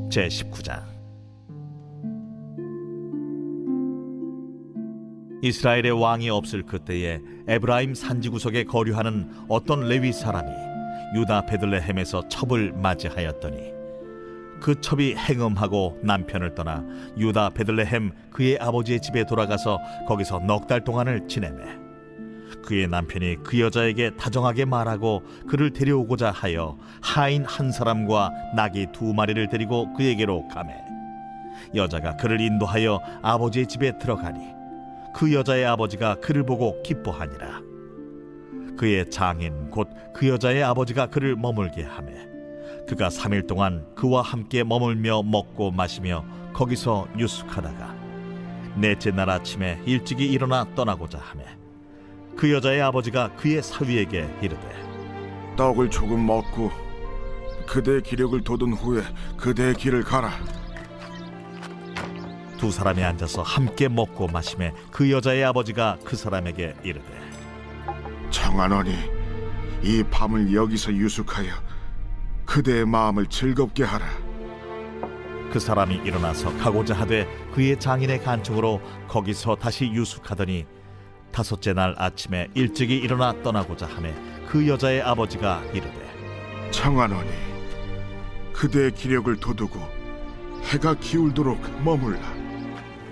제19장. 이스라엘의 왕이 없을 그때에 에브라임 산지구석에 거류하는 어떤 레위 사람이 유다 베들레헴에서 첩을 맞이하였더니 그 첩이 행음하고 남편을 떠나 유다 베들레헴 그의 아버지의 집에 돌아가서 거기서 넉 달 동안을 지내매 그의 남편이 그 여자에게 다정하게 말하고 그를 데려오고자 하여 하인 한 사람과 나귀 2마리를 데리고 그에게로 가매 여자가 그를 인도하여 아버지의 집에 들어가니 그 여자의 아버지가 그를 보고 기뻐하니라. 그의 장인 곧 그 여자의 아버지가 그를 머물게 하매 그가 3일 동안 그와 함께 머물며 먹고 마시며 거기서 유숙하다가 넷째 날 아침에 일찍이 일어나 떠나고자 하매 그 여자의 아버지가 그의 사위에게 이르되 떡을 조금 먹고 그대의 기력을 돋은 후에 그대의 길을 가라. 두 사람이 앉아서 함께 먹고 마시매 그 여자의 아버지가 그 사람에게 이르되 청하노니 이 밤을 여기서 유숙하여 그대의 마음을 즐겁게 하라. 그 사람이 일어나서 가고자 하되 그의 장인의 간청으로 거기서 다시 유숙하더니 5째 날 아침에 일찍이 일어나 떠나고자 하매 그 여자의 아버지가 이르되 청하노니 그대의 기력을 돋우고 해가 기울도록 머물라.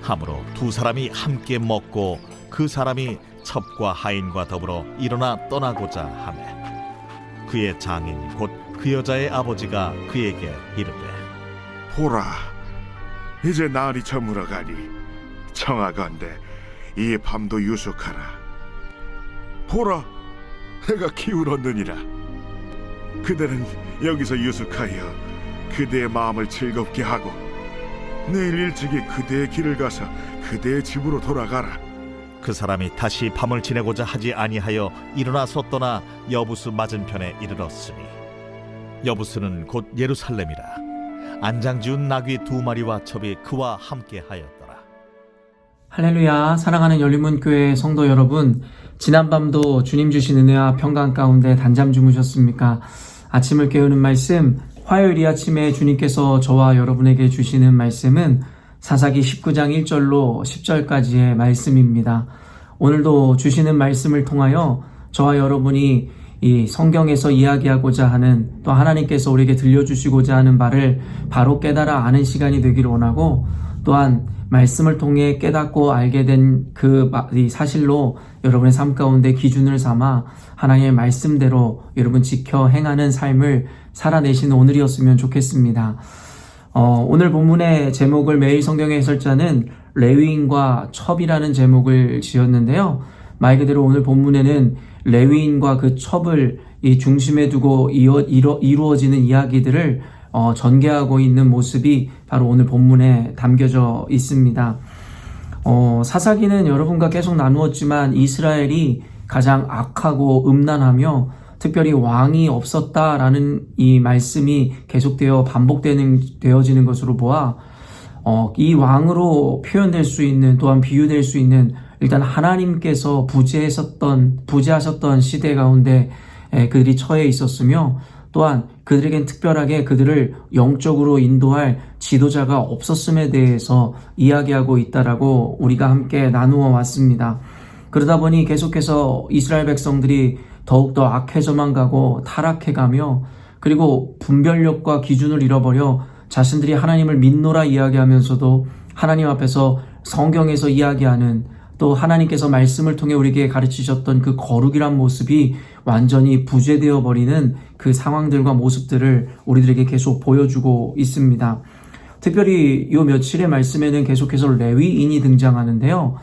하므로 두 사람이 함께 먹고 그 사람이 첩과 하인과 더불어 일어나 떠나고자 하매 그의 장인 곧 그 여자의 아버지가 그에게 이르되 보라, 이제 날이 저물어가니 청하건대 이 밤도 유숙하라. 보라, 해가 기울었느니라. 그대는 여기서 유숙하여 그대의 마음을 즐겁게 하고 내일 일찍이 그대의 길을 가서 그대의 집으로 돌아가라. 그 사람이 다시 밤을 지내고자 하지 아니하여 일어나서 떠나 여부스 맞은편에 이르렀으니 여부스는 곧 예루살렘이라. 안장지운 나귀 2마리와 첩이 그와 함께 하였더라. 할렐루야. 사랑하는 열린문교회 성도 여러분, 지난밤도 주님 주신 은혜와 평강 가운데 단잠 주무셨습니까? 아침을 깨우는 말씀, 화요일 이 아침에 주님께서 저와 여러분에게 주시는 말씀은 사사기 19장 1절로 10절까지의 말씀입니다. 오늘도 주시는 말씀을 통하여 저와 여러분이 이 성경에서 이야기하고자 하는, 또 하나님께서 우리에게 들려주시고자 하는 바를 바로 깨달아 아는 시간이 되기를 원하고, 또한 말씀을 통해 깨닫고 알게 된 그 사실로 여러분의 삶 가운데 기준을 삼아 하나님의 말씀대로 여러분 지켜 행하는 삶을 살아내시는 오늘이었으면 좋겠습니다. 오늘 본문의 제목을 매일 성경의 해설자는 레위인과 첩이라는 제목을 지었는데요. 말 그대로 오늘 본문에는 레위인과 그 첩을 이 중심에 두고 이루어지는 이야기들을 전개하고 있는 모습이 바로 오늘 본문에 담겨져 있습니다. 사사기는 여러분과 계속 나누었지만 이스라엘이 가장 악하고 음란하며 특별히 왕이 없었다라는 이 말씀이 계속되어 반복되어지는 것으로 보아 이 왕으로 표현될 수 있는, 또한 비유될 수 있는, 일단 하나님께서 부재하셨던 시대 가운데 그들이 처해 있었으며, 또한 그들에겐 특별하게 그들을 영적으로 인도할 지도자가 없었음에 대해서 이야기하고 있다라고 우리가 함께 나누어 왔습니다. 그러다 보니 계속해서 이스라엘 백성들이 더욱더 악해져만 가고 타락해가며, 그리고 분별력과 기준을 잃어버려 자신들이 하나님을 믿노라 이야기하면서도 하나님 앞에서 성경에서 이야기하는, 또 하나님께서 말씀을 통해 우리에게 가르치셨던 그 거룩이란 모습이 완전히 부재되어 버리는 그 상황들과 모습들을 우리들에게 계속 보여주고 있습니다. 특별히 요 며칠의 말씀에는 계속해서 레위인이 등장하는데요.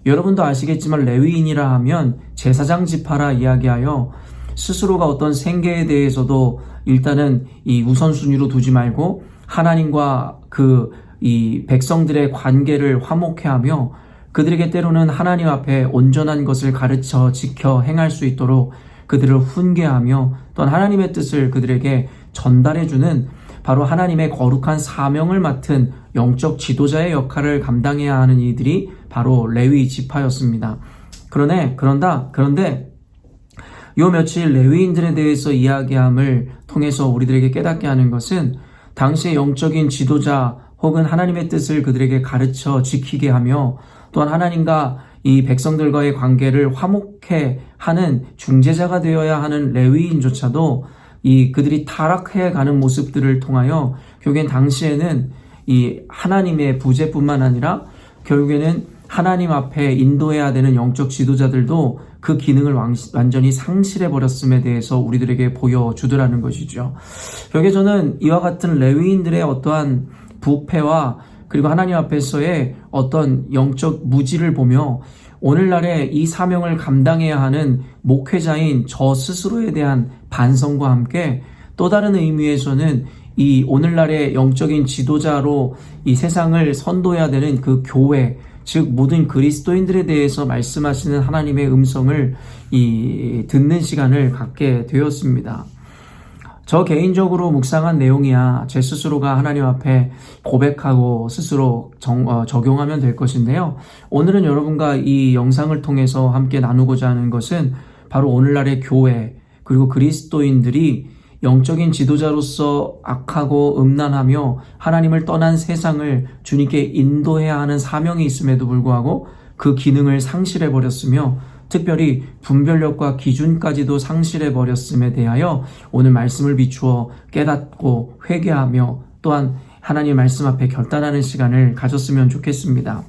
여러분도 아시겠지만 레위인이라 하면 제사장 지파라 이야기하여 스스로가 어떤 생계에 대해서도 일단은 이 우선순위로 두지 말고 하나님과 이 백성들의 관계를 화목해 하며 그들에게 때로는 하나님 앞에 온전한 것을 가르쳐 지켜 행할 수 있도록 그들을 훈계하며, 또한 하나님의 뜻을 그들에게 전달해주는 바로 하나님의 거룩한 사명을 맡은 영적 지도자의 역할을 감당해야 하는 이들이 바로 레위 지파였습니다. 그런데 요 며칠 레위인들에 대해서 이야기함을 통해서 우리들에게 깨닫게 하는 것은 당시의 영적인 지도자 혹은 하나님의 뜻을 그들에게 가르쳐 지키게 하며 또한 하나님과 이 백성들과의 관계를 화목해 하는 중재자가 되어야 하는 레위인조차도 이 그들이 타락해 가는 모습들을 통하여 결국엔 당시에는 이 하나님의 부재뿐만 아니라 결국에는 하나님 앞에 인도해야 되는 영적 지도자들도 그 기능을 완전히 상실해 버렸음에 대해서 우리들에게 보여주더라는 것이죠. 여기에 저는 이와 같은 레위인들의 어떠한 부패와 그리고 하나님 앞에서의 어떤 영적 무지를 보며 오늘날에 이 사명을 감당해야 하는 목회자인 저 스스로에 대한 반성과 함께 또 다른 의미에서는 이 오늘날의 영적인 지도자로 이 세상을 선도해야 되는 그 교회, 즉 모든 그리스도인들에 대해서 말씀하시는 하나님의 음성을 듣는 시간을 갖게 되었습니다. 저 개인적으로 묵상한 내용이야 제 스스로가 하나님 앞에 고백하고 스스로 적용하면 될 것인데요. 오늘은 여러분과 이 영상을 통해서 함께 나누고자 하는 것은 바로 오늘날의 교회 그리고 그리스도인들이 영적인 지도자로서 악하고 음란하며 하나님을 떠난 세상을 주님께 인도해야 하는 사명이 있음에도 불구하고 그 기능을 상실해버렸으며 특별히 분별력과 기준까지도 상실해버렸음에 대하여 오늘 말씀을 비추어 깨닫고 회개하며 또한 하나님의 말씀 앞에 결단하는 시간을 가졌으면 좋겠습니다.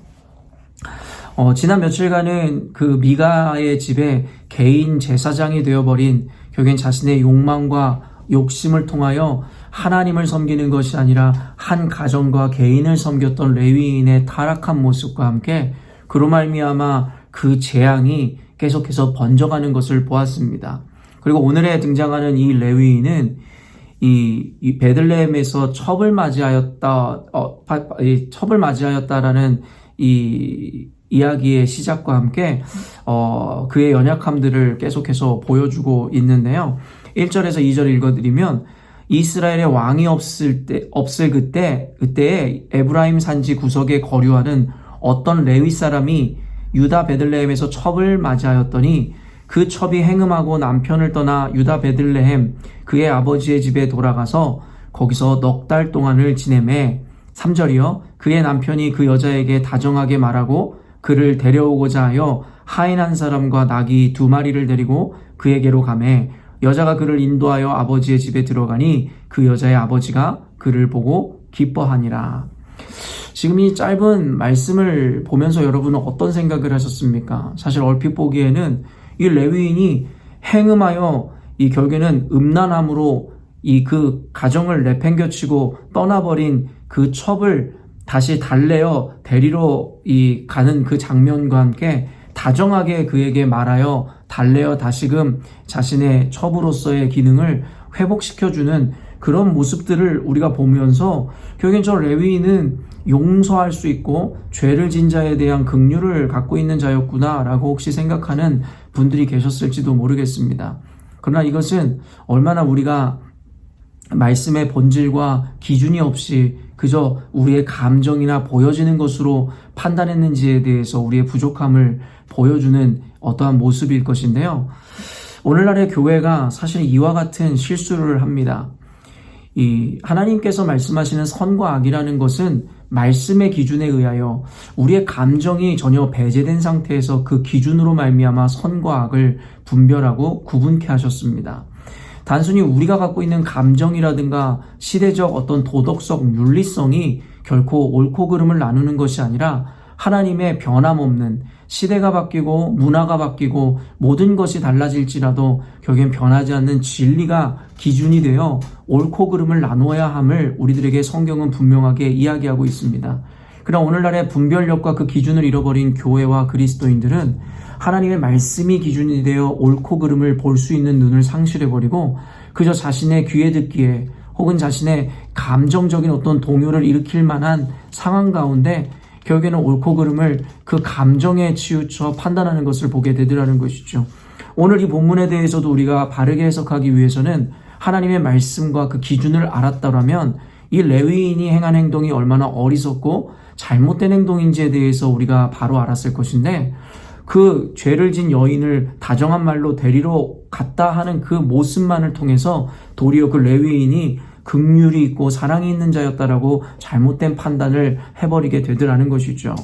지난 며칠간은 그 미가의 집에 개인 제사장이 되어버린 결국엔 자신의 욕망과 욕심을 통하여 하나님을 섬기는 것이 아니라 한 가정과 개인을 섬겼던 레위인의 타락한 모습과 함께 그로 말미암아 그 재앙이 계속해서 번져가는 것을 보았습니다. 그리고 오늘에 등장하는 이 레위인은 이 베들레헴에서 첩을 맞이하였다라는 이 이야기의 시작과 함께 그의 연약함들을 계속해서 보여주고 있는데요. 1절에서 2절 읽어드리면 이스라엘의 왕이 없을 그때에 에브라임 산지 구석에 거류하는 어떤 레위 사람이 유다 베들레헴에서 첩을 맞이하였더니 그 첩이 행음하고 남편을 떠나 유다 베들레헴 그의 아버지의 집에 돌아가서 거기서 넉 달 동안을 지내매 3절이요 그의 남편이 그 여자에게 다정하게 말하고 그를 데려오고자 하여 하인 한 사람과 나귀 2마리를 데리고 그에게로 가매 여자가 그를 인도하여 아버지의 집에 들어가니 그 여자의 아버지가 그를 보고 기뻐하니라. 지금 이 짧은 말씀을 보면서 여러분은 어떤 생각을 하셨습니까? 사실 얼핏 보기에는 이 레위인이 행음하여 이 결국에는 음란함으로 이 그 가정을 내팽겨치고 떠나버린 그 첩을 다시 달래어 데리러 가는 그 장면과 함께 다정하게 그에게 말하여 달래어 다시금 자신의 첩으로서의 기능을 회복시켜주는 그런 모습들을 우리가 보면서 결국엔 저 레위인은 용서할 수 있고 죄를 진 자에 대한 긍휼을 갖고 있는 자였구나 라고 혹시 생각하는 분들이 계셨을지도 모르겠습니다. 그러나 이것은 얼마나 우리가 말씀의 본질과 기준이 없이 그저 우리의 감정이나 보여지는 것으로 판단했는지에 대해서 우리의 부족함을 보여주는 어떠한 모습일 것인데요. 오늘날의 교회가 사실 이와 같은 실수를 합니다. 이 하나님께서 말씀하시는 선과 악이라는 것은 말씀의 기준에 의하여 우리의 감정이 전혀 배제된 상태에서 그 기준으로 말미암아 선과 악을 분별하고 구분케 하셨습니다. 단순히 우리가 갖고 있는 감정이라든가 시대적 어떤 도덕성, 윤리성이 결코 옳고 그름을 나누는 것이 아니라 하나님의 변함없는 시대가 바뀌고 문화가 바뀌고 모든 것이 달라질지라도 결국엔 변하지 않는 진리가 기준이 되어 옳고 그름을 나누어야 함을 우리들에게 성경은 분명하게 이야기하고 있습니다. 그러나 오늘날의 분별력과 그 기준을 잃어버린 교회와 그리스도인들은 하나님의 말씀이 기준이 되어 옳고 그름을 볼 수 있는 눈을 상실해버리고 그저 자신의 귀에 듣기에 혹은 자신의 감정적인 어떤 동요를 일으킬 만한 상황 가운데 결국에는 옳고 그름을 그 감정에 치우쳐 판단하는 것을 보게 되더라는 것이죠. 오늘 이 본문에 대해서도 우리가 바르게 해석하기 위해서는 하나님의 말씀과 그 기준을 알았다면 이 레위인이 행한 행동이 얼마나 어리석고 잘못된 행동인지에 대해서 우리가 바로 알았을 것인데 그 죄를 진 여인을 다정한 말로 데리러 갔다 하는 그 모습만을 통해서 도리어 그 레위인이 긍휼이 있고 사랑이 있는 자였다라고 잘못된 판단을 해버리게 되더라는 것이죠.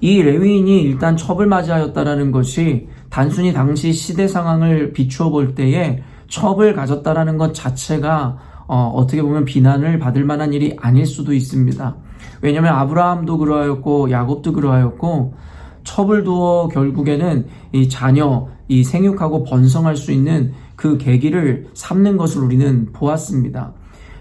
이 레위인이 일단 첩을 맞이하였다라는 것이 단순히 당시 시대 상황을 비추어 볼 때에 첩을 가졌다라는 것 자체가 어떻게 보면 비난을 받을 만한 일이 아닐 수도 있습니다. 왜냐하면 아브라함도 그러하였고 야곱도 그러하였고 첩을 두어 결국에는 이 자녀, 이 생육하고 번성할 수 있는 그 계기를 삼는 것을 우리는 보았습니다.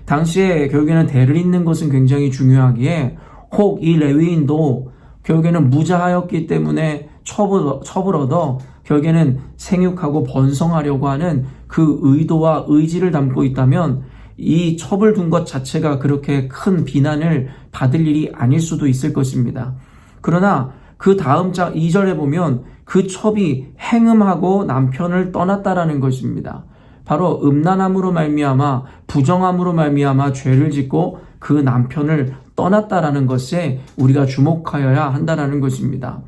당시에 결국에는 대를 잇는 것은 굉장히 중요하기에 혹 이 레위인도 결국에는 무자하였기 때문에 첩을 얻어 결국에는 생육하고 번성하려고 하는 그 의도와 의지를 담고 있다면 이 첩을 둔 것 자체가 그렇게 큰 비난을 받을 일이 아닐 수도 있을 것입니다. 그러나 그 다음 장 2절에 보면 그 첩이 행음하고 남편을 떠났다라는 것입니다. 바로 음란함으로 말미암아 부정함으로 말미암아 죄를 짓고 그 남편을 떠났다라는 것에 우리가 주목하여야 한다라는 것입니다.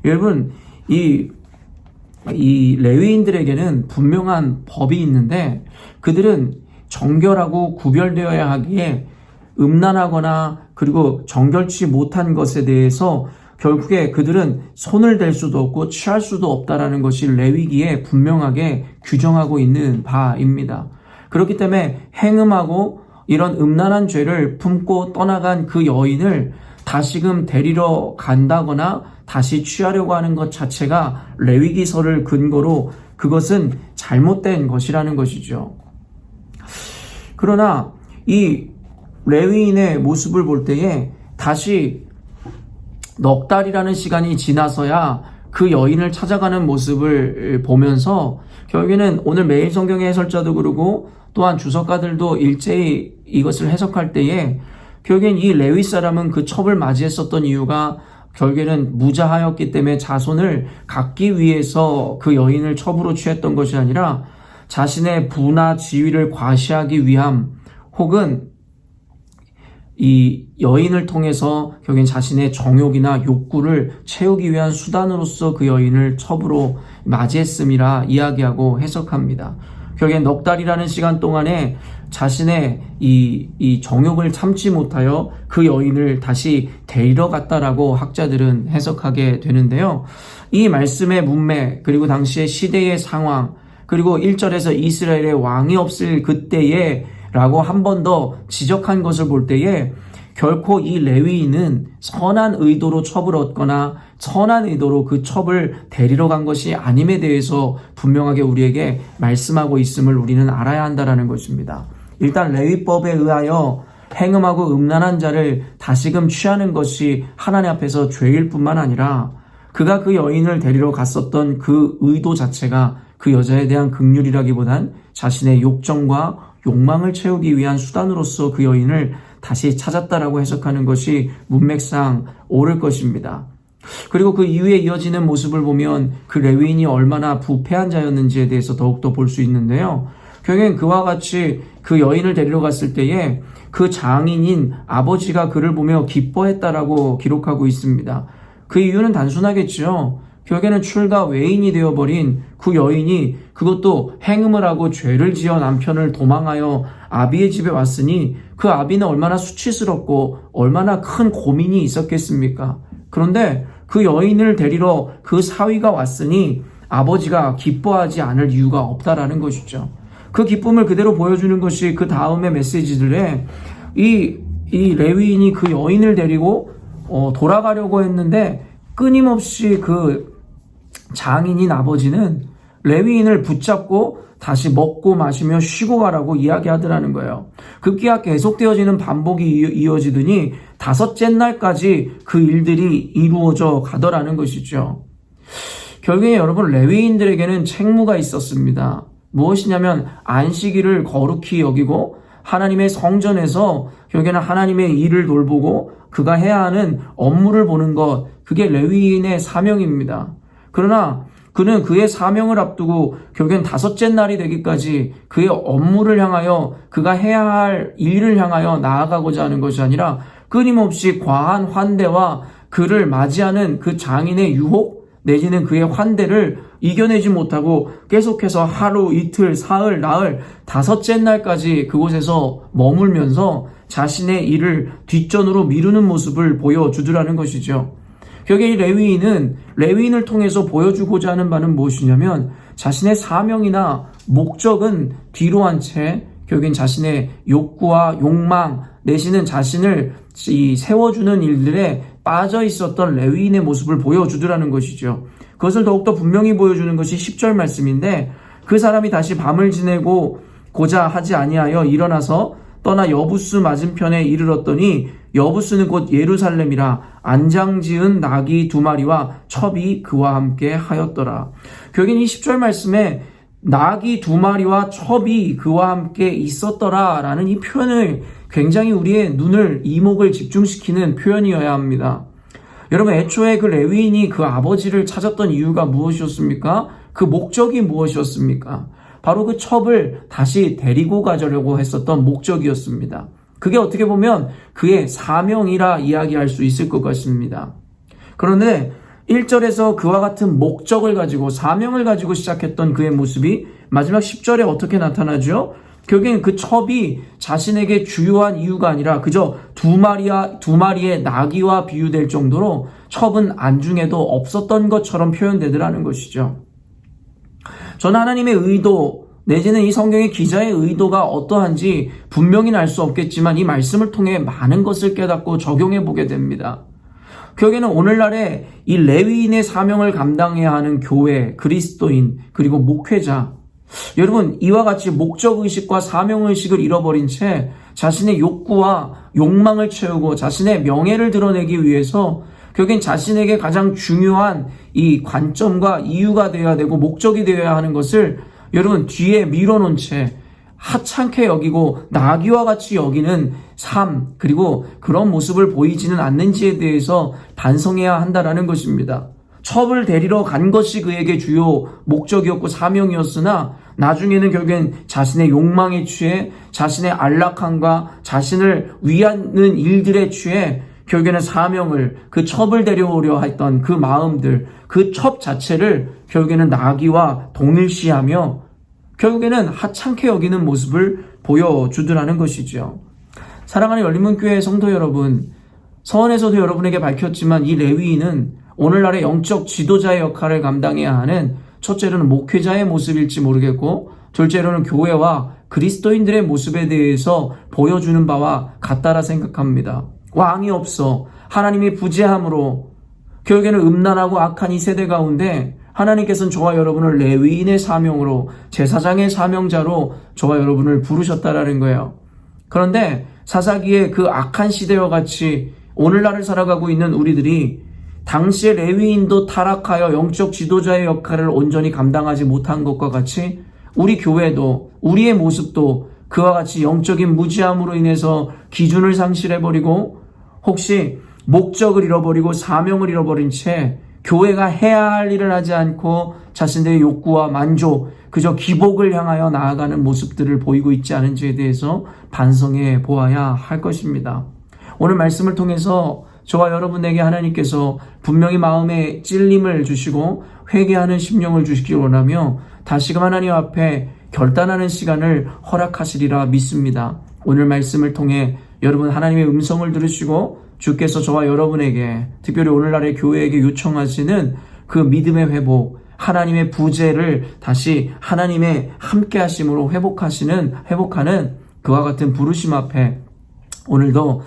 여러분, 이 레위인들에게는 분명한 법이 있는데 그들은 정결하고 구별되어야 하기에 음란하거나 그리고 정결치 못한 것에 대해서 결국에 그들은 손을 댈 수도 없고 취할 수도 없다라는 것이 레위기에 분명하게 규정하고 있는 바입니다. 그렇기 때문에 행음하고 이런 음란한 죄를 품고 떠나간 그 여인을 다시금 데리러 간다거나 다시 취하려고 하는 것 자체가 레위기서를 근거로 그것은 잘못된 것이라는 것이죠. 그러나 이 레위인의 모습을 볼 때에 다시 넉 달이라는 시간이 지나서야 그 여인을 찾아가는 모습을 보면서 결국에는 오늘 매일 성경의 해설자도 그러고 또한 주석가들도 일제히 이것을 해석할 때에 결국엔 이 레위 사람은 그 첩을 맞이했었던 이유가 결국에는 무자하였기 때문에 자손을 갖기 위해서 그 여인을 첩으로 취했던 것이 아니라 자신의 부나 지위를 과시하기 위함 혹은 이 여인을 통해서 결국엔 자신의 정욕이나 욕구를 채우기 위한 수단으로서 그 여인을 첩으로 맞이했음이라 이야기하고 해석합니다. 결국엔 넉 달이라는 시간 동안에 자신의 이 정욕을 참지 못하여 그 여인을 다시 데리러 갔다라고 학자들은 해석하게 되는데요. 이 말씀의 문맥 그리고 당시의 시대의 상황 그리고 1절에서 이스라엘의 왕이 없을 그때에 라고 한 번 더 지적한 것을 볼 때에 결코 이 레위인은 선한 의도로 첩을 얻거나 선한 의도로 그 첩을 데리러 간 것이 아님에 대해서 분명하게 우리에게 말씀하고 있음을 우리는 알아야 한다는 것입니다. 일단 레위법에 의하여 행음하고 음란한 자를 다시금 취하는 것이 하나님 앞에서 죄일 뿐만 아니라 그가 그 여인을 데리러 갔었던 그 의도 자체가 그 여자에 대한 긍휼이라기보단 자신의 욕정과 욕망을 채우기 위한 수단으로서 그 여인을 다시 찾았다라고 해석하는 것이 문맥상 옳을 것입니다. 그리고 그 이후에 이어지는 모습을 보면 그 레위인이 얼마나 부패한 자였는지에 대해서 더욱더 볼 수 있는데요. 결국엔 그와 같이 그 여인을 데리러 갔을 때에 그 장인인 아버지가 그를 보며 기뻐했다라고 기록하고 있습니다. 그 이유는 단순하겠죠. 결국에는 출가 외인이 되어버린 그 여인이 그것도 행음을 하고 죄를 지어 남편을 도망하여 아비의 집에 왔으니 그 아비는 얼마나 수치스럽고 얼마나 큰 고민이 있었겠습니까? 그런데 그 여인을 데리러 그 사위가 왔으니 아버지가 기뻐하지 않을 이유가 없다라는 것이죠. 그 기쁨을 그대로 보여주는 것이 그 다음의 메시지들에 이 레위인이 그 여인을 데리고 돌아가려고 했는데 끊임없이 그 장인인 아버지는 레위인을 붙잡고 다시 먹고 마시며 쉬고 가라고 이야기하더라는 거예요. 급기야 계속되어지는 반복이 이어지더니 다섯째 날까지 그 일들이 이루어져 가더라는 것이죠. 결국에 여러분 레위인들에게는 책무가 있었습니다. 무엇이냐면 안식일을 거룩히 여기고 하나님의 성전에서 결국에는 하나님의 일을 돌보고 그가 해야 하는 업무를 보는 것, 그게 레위인의 사명입니다. 그러나 그는 그의 사명을 앞두고 결국엔 다섯째 날이 되기까지 그의 업무를 향하여 그가 해야 할 일을 향하여 나아가고자 하는 것이 아니라 끊임없이 과한 환대와 그를 맞이하는 그 장인의 유혹 내지는 그의 환대를 이겨내지 못하고 계속해서 하루, 이틀, 사흘, 나흘, 5째 날까지 그곳에서 머물면서 자신의 일을 뒷전으로 미루는 모습을 보여주더라는 것이죠. 결국 이 레위인을 통해서 보여주고자 하는 바는 무엇이냐면 자신의 사명이나 목적은 뒤로 한 채 결국엔 자신의 욕구와 욕망 내지는 자신을 세워주는 일들에 빠져 있었던 레위인의 모습을 보여주더라는 것이죠. 그것을 더욱더 분명히 보여주는 것이 10절 말씀인데 그 사람이 다시 밤을 지내고 고자 하지 아니하여 일어나서 떠나 여부스 맞은편에 이르렀더니 여부스는 곧 예루살렘이라 안장지은 낙이 2마리와 첩이 그와 함께 하였더라. 결국엔 이 10절 말씀에 낙이 2마리와 첩이 그와 함께 있었더라 라는 이 표현을 굉장히 우리의 눈을 이목을 집중시키는 표현이어야 합니다. 여러분 애초에 그 레위인이 그 아버지를 찾았던 이유가 무엇이었습니까? 그 목적이 무엇이었습니까? 바로 그 첩을 다시 데리고 가려고 했었던 목적이었습니다. 그게 어떻게 보면 그의 사명이라 이야기할 수 있을 것 같습니다. 그런데 1절에서 그와 같은 목적을 가지고 사명을 가지고 시작했던 그의 모습이 마지막 10절에 어떻게 나타나죠? 결국엔 그 첩이 자신에게 주요한 이유가 아니라 그저 2마리의 나귀와 비유될 정도로 첩은 안중에도 없었던 것처럼 표현되더라는 것이죠. 저는 하나님의 의도 내지는 이 성경의 기자의 의도가 어떠한지 분명히 알 수 없겠지만 이 말씀을 통해 많은 것을 깨닫고 적용해 보게 됩니다. 결국에는 오늘날에 이 레위인의 사명을 감당해야 하는 교회, 그리스도인, 그리고 목회자, 여러분 이와 같이 목적의식과 사명의식을 잃어버린 채 자신의 욕구와 욕망을 채우고 자신의 명예를 드러내기 위해서 결국엔 자신에게 가장 중요한 이 관점과 이유가 되어야 되고 목적이 되어야 하는 것을 여러분 뒤에 밀어놓은 채 하찮게 여기고 나귀와 같이 여기는 삶 그리고 그런 모습을 보이지는 않는지에 대해서 반성해야 한다라는 것입니다. 첩을 데리러 간 것이 그에게 주요 목적이었고 사명이었으나 나중에는 결국엔 자신의 욕망에 취해 자신의 안락함과 자신을 위하는 일들에 취해 결국에는 사명을 그 첩을 데려오려 했던 그 마음들 그 첩 자체를 결국에는 나귀와 동일시하며 결국에는 하찮게 여기는 모습을 보여주더라는 것이죠. 사랑하는 열린문교회 성도 여러분, 서원에서도 여러분에게 밝혔지만 이 레위인은 오늘날의 영적 지도자의 역할을 감당해야 하는 첫째로는 목회자의 모습일지 모르겠고 둘째로는 교회와 그리스도인들의 모습에 대해서 보여주는 바와 같다라 생각합니다. 왕이 없어 하나님이 부재함으로 결국에는 음란하고 악한 이 세대 가운데 하나님께서는 저와 여러분을 레위인의 사명으로 제사장의 사명자로 저와 여러분을 부르셨다라는 거예요. 그런데 사사기의 그 악한 시대와 같이 오늘날을 살아가고 있는 우리들이 당시의 레위인도 타락하여 영적 지도자의 역할을 온전히 감당하지 못한 것과 같이 우리 교회도 우리의 모습도 그와 같이 영적인 무지함으로 인해서 기준을 상실해버리고 혹시 목적을 잃어버리고 사명을 잃어버린 채 교회가 해야 할 일을 하지 않고 자신들의 욕구와 만족, 그저 기복을 향하여 나아가는 모습들을 보이고 있지 않은지에 대해서 반성해 보아야 할 것입니다. 오늘 말씀을 통해서 저와 여러분에게 하나님께서 분명히 마음에 찔림을 주시고 회개하는 심령을 주시기 원하며 다시금 하나님 앞에 결단하는 시간을 허락하시리라 믿습니다. 오늘 말씀을 통해 여러분 하나님의 음성을 들으시고 주께서 저와 여러분에게 특별히 오늘날의 교회에게 요청하시는 그 믿음의 회복, 하나님의 부재를 다시 하나님의 함께 하심으로 회복하는 그와 같은 부르심 앞에 오늘도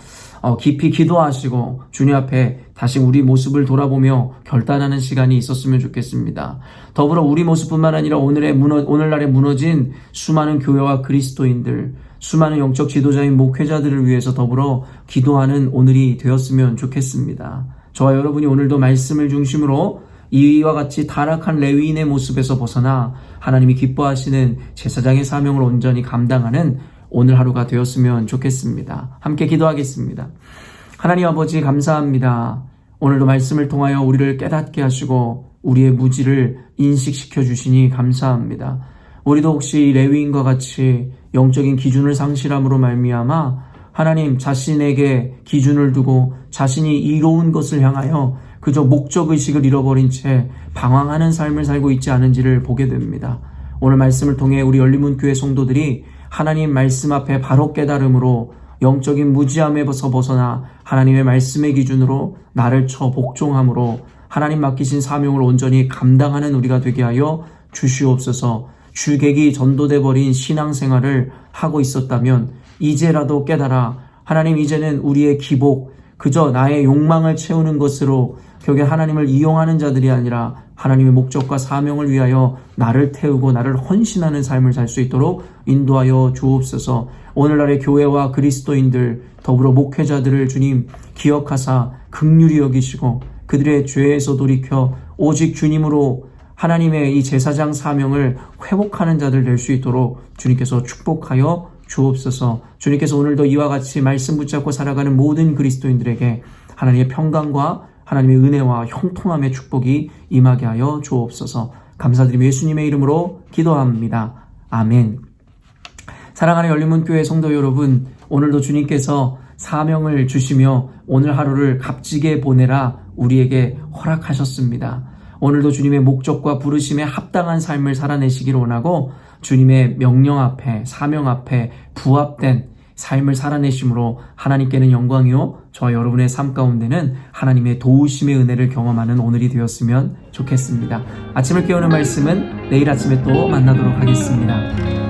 깊이 기도하시고 주님 앞에 다시 우리 모습을 돌아보며 결단하는 시간이 있었으면 좋겠습니다. 더불어 우리 모습뿐만 아니라 오늘날에 무너진 수많은 교회와 그리스도인들, 수많은 영적 지도자인 목회자들을 위해서 더불어 기도하는 오늘이 되었으면 좋겠습니다. 저와 여러분이 오늘도 말씀을 중심으로 이와 같이 타락한 레위인의 모습에서 벗어나 하나님이 기뻐하시는 제사장의 사명을 온전히 감당하는 오늘 하루가 되었으면 좋겠습니다. 함께 기도하겠습니다. 하나님 아버지 감사합니다. 오늘도 말씀을 통하여 우리를 깨닫게 하시고 우리의 무지를 인식시켜 주시니 감사합니다. 우리도 혹시 레위인과 같이 영적인 기준을 상실함으로 말미암아 하나님 자신에게 기준을 두고 자신이 이로운 것을 향하여 그저 목적의식을 잃어버린 채 방황하는 삶을 살고 있지 않은지를 보게 됩니다. 오늘 말씀을 통해 우리 열린문교회 성도들이 하나님 말씀 앞에 바로 깨달음으로 영적인 무지함에서 벗어나 하나님의 말씀의 기준으로 나를 쳐 복종함으로 하나님 맡기신 사명을 온전히 감당하는 우리가 되게 하여 주시옵소서. 주객이 전도돼 버린 신앙생활을 하고 있었다면 이제라도 깨달아 하나님, 이제는 우리의 기복, 그저 나의 욕망을 채우는 것으로 결국 하나님을 이용하는 자들이 아니라 하나님의 목적과 사명을 위하여 나를 태우고 나를 헌신하는 삶을 살 수 있도록 인도하여 주옵소서. 오늘날의 교회와 그리스도인들, 더불어 목회자들을 주님 기억하사 긍휼히 여기시고 그들의 죄에서 돌이켜 오직 주님으로 하나님의 이 제사장 사명을 회복하는 자들 될 수 있도록 주님께서 축복하여 주옵소서. 주님께서 오늘도 이와 같이 말씀 붙잡고 살아가는 모든 그리스도인들에게 하나님의 평강과 하나님의 은혜와 형통함의 축복이 임하게 하여 주옵소서. 감사드리며 예수님의 이름으로 기도합니다. 아멘. 사랑하는 열린문교회 성도 여러분, 오늘도 주님께서 사명을 주시며 오늘 하루를 값지게 보내라 우리에게 허락하셨습니다. 오늘도 주님의 목적과 부르심에 합당한 삶을 살아내시기를 원하고 주님의 명령 앞에, 사명 앞에 부합된 삶을 살아내심으로 하나님께는 영광이요 저와 여러분의 삶 가운데는 하나님의 도우심의 은혜를 경험하는 오늘이 되었으면 좋겠습니다. 아침을 깨우는 말씀은 내일 아침에 또 만나도록 하겠습니다.